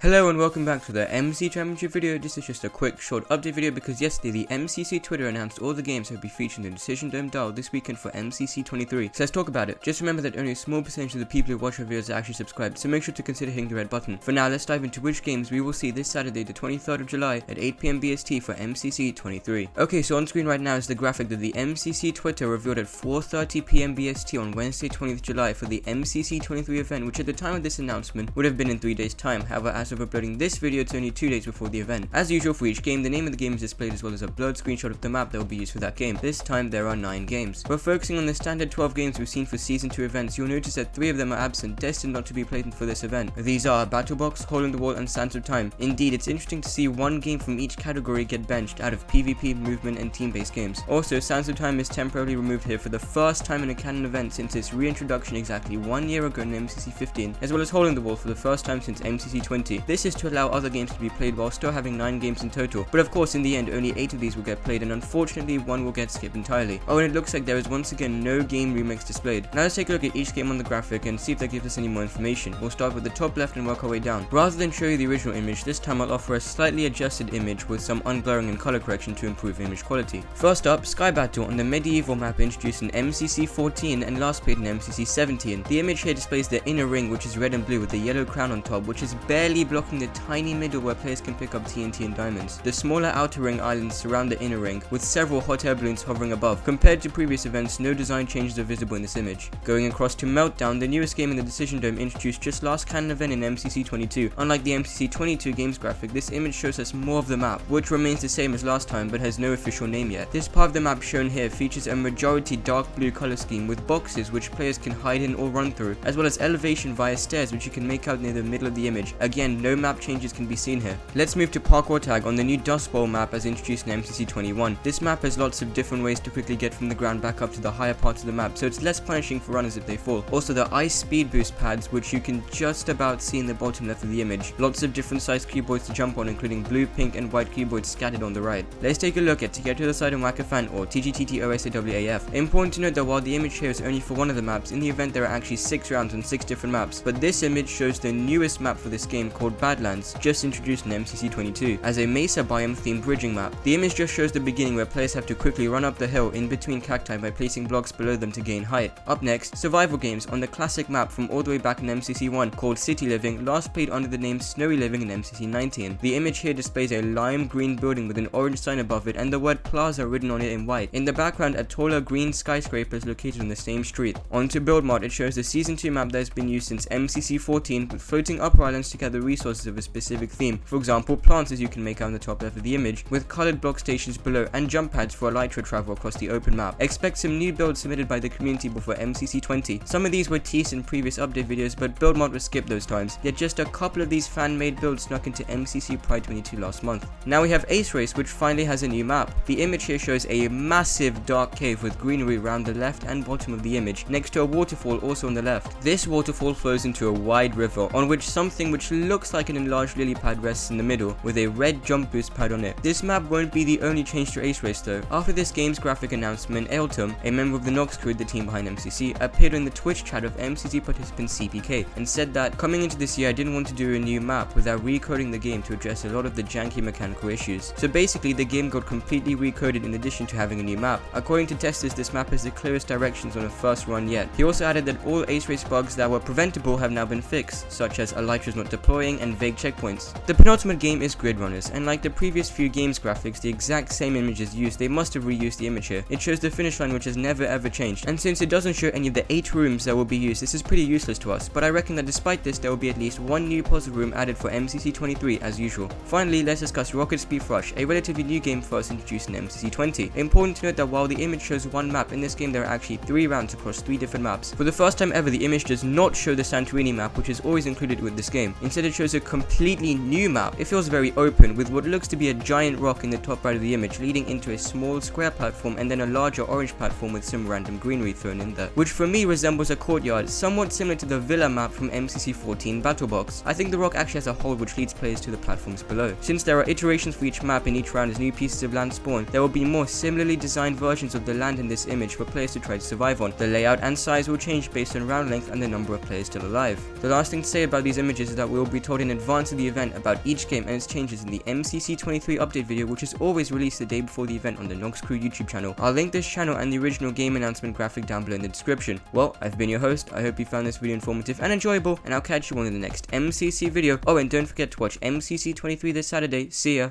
Hello and welcome back to the MC Championship video. This is just a quick short update video because yesterday the MCC Twitter announced all the games that will be featured in the Decision Dome dial this weekend for MCC 23. So let's talk about it. Just remember that only a small percentage of the people who watch our videos are actually subscribed, so make sure to consider hitting the red button. For now, let's dive into which games we will see this Saturday the 23rd of July at 8 PM BST for MCC 23. Okay, so on screen right now is the graphic that the MCC Twitter revealed at 4:30 PM BST on Wednesday 20th July for the MCC 23 event, which at the time of this announcement would have been in 3 days time. However, as of uploading this video, it's only 2 days before the event. As usual for each game, the name of the game is displayed as well as a blurred screenshot of the map that will be used for that game. This time there are 9 games. We're focusing on the standard 12 games we've seen for Season 2 events. You'll notice that 3 of them are absent, destined not to be played for this event. These are Battle Box, Hole in the Wall, and Sands of Time. Indeed, it's interesting to see one game from each category get benched out of PvP, movement, and team-based games. Also, Sands of Time is temporarily removed here for the first time in a canon event since its reintroduction exactly 1 year ago in MCC 15, as well as Hole in the Wall for the first time since MCC 20. This is to allow other games to be played while still having 9 games in total, but of course in the end only 8 of these will get played, and unfortunately 1 will get skipped entirely. Oh, and it looks like there is once again no game remix displayed. Now let's take a look at each game on the graphic and see if that gives us any more information. We'll start with the top left and work our way down. Rather than show you the original image, this time I'll offer a slightly adjusted image with some unblurring and color correction to improve image quality. First up, Sky Battle on the medieval map introduced in MCC 14 and last played in MCC 17. The image here displays the inner ring, which is red and blue with the yellow crown on top, which is barely blocking the tiny middle where players can pick up TNT and diamonds. The smaller outer ring islands surround the inner ring, with several hot air balloons hovering above. Compared to previous events, no design changes are visible in this image. Going across to Meltdown, the newest game in the Decision Dome introduced just last canon event in MCC 22. Unlike the MCC 22 games graphic, this image shows us more of the map, which remains the same as last time but has no official name yet. This part of the map shown here features a majority dark blue color scheme with boxes which players can hide in or run through, as well as elevation via stairs which you can make out near the middle of the image. Again, no map changes can be seen here. Let's move to Parkour Tag on the new Dust Bowl map as introduced in MCC 21. This map has lots of different ways to quickly get from the ground back up to the higher parts of the map, so it's less punishing for runners if they fall. Also, the ice speed boost pads, which you can just about see in the bottom left of the image. Lots of different sized cuboids to jump on, including blue, pink, and white cuboids scattered on the right. Let's take a look at To Get to the Side and Whack a Fan, or TGTTOSAWAF. Important to note that while the image here is only for one of the maps, in the event there are actually 6 rounds on 6 different maps, but this image shows the newest map for this game called Badlands, just introduced in MCC 22, as a mesa biome themed bridging map. The image just shows the beginning where players have to quickly run up the hill in between cacti by placing blocks below them to gain height. Up next, survival games on the classic map from all the way back in MCC 1 called City Living, last played under the name Snowy Living in MCC 19. The image here displays a lime green building with an orange sign above it and the word Plaza written on it in white. In the background, a taller green skyscraper is located on the same street. On to Build Mod, it shows the Season 2 map that has been used since MCC 14 with floating upper islands to gather resources of a specific theme. For example, plants as you can make out on the top left of the image, with colored block stations below and jump pads for elytra travel across the open map. Expect some new builds submitted by the community before MCC 20. Some of these were teased in previous update videos, but build mod was skipped those times, yet just a couple of these fan-made builds snuck into MCC Pride 22 last month. Now we have Ace Race, which finally has a new map. The image here shows a massive dark cave with greenery around the left and bottom of the image, next to a waterfall also on the left. This waterfall flows into a wide river, on which something which looks like an enlarged lily pad rests in the middle, with a red jump boost pad on it. This map won't be the only change to Ace Race though. After this game's graphic announcement, Ailtum, a member of the Noxcrew, the team behind MCC, appeared in the Twitch chat of MCC participant CPK and said that coming into this year I didn't want to do a new map without recoding the game to address a lot of the janky mechanical issues. So basically the game got completely recoded in addition to having a new map. According to testers, this map has the clearest directions on a first run yet. He also added that all Ace Race bugs that were preventable have now been fixed, such as elytras not deploying and vague checkpoints. The penultimate game is Grid Runners, and like the previous few games graphics, the exact same image is used. They must have reused the image here. It shows the finish line which has never ever changed, and since it doesn't show any of the 8 rooms that will be used, this is pretty useless to us, but I reckon that despite this there will be at least 1 new puzzle room added for MCC 23 as usual. Finally, let's discuss Rocket Speed Rush, a relatively new game first introduced in MCC 20. Important to note that while the image shows 1 map, in this game there are actually 3 rounds across 3 different maps. For the first time ever, the image does not show the Santorini map, which is always included with this game. Instead it shows a completely new map. It feels very open, with what looks to be a giant rock in the top right of the image leading into a small square platform and then a larger orange platform with some random greenery thrown in there, which for me resembles a courtyard, somewhat similar to the villa map from MCC 14 Battle Box. I think the rock actually has a hole which leads players to the platforms below. Since there are iterations for each map in each round as new pieces of land spawn, there will be more similarly designed versions of the land in this image for players to try to survive on. The layout and size will change based on round length and the number of players still alive. The last thing to say about these images is that we will be told in advance of the event about each game and its changes in the MCC 23 update video, which is always released the day before the event on the Noxcrew YouTube channel. I'll link this channel and the original game announcement graphic down below in the description. Well, I've been your host. I hope you found this video informative and enjoyable, and I'll catch you all in the next MCC video. Oh, and don't forget to watch MCC 23 this Saturday. See ya.